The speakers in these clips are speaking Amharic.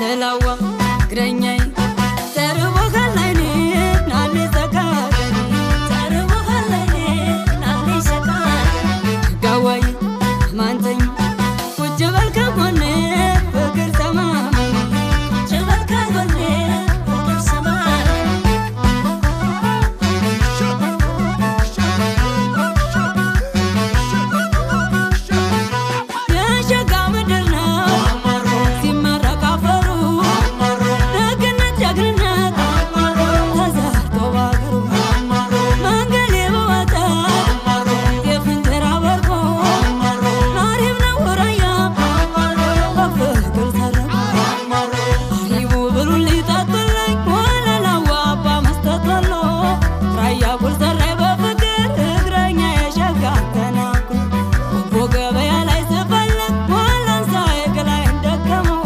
ለላዋ ግረኛይ ተርቦ ካላይኔ ናሊ ዘጋገኒ ተርቦ ካላይኔ ናሊ ዘጋገኒ ጋዋይ ማንተኝ ቁጭ በል ከጎኔ ፍቅር ተማመኝ ቁጭ በል ከጎኔ ፍቅር ተማመኝ የሸጋ ምድር ነው ሲመረቅ አፈሩ ደግነት ጀግንነት ተዘርቶ ባገሩ መንገድ የበወጣ የፍንጀራ በርቆ ናሪም ነው ራያ በፍቅር ተረቆ አሪቡ ብሉን ሊጠጡልኝ ወለላዋ አባ መስጠት ወሎ ራያ ቁልሰራይ በፍቅር እግረኛ የሸጋ ተናኩ በጎ ገበያ ላይ ስፈልግ ወለንሳ የገላይ እንደከመው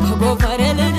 በጎፈሬ ልደ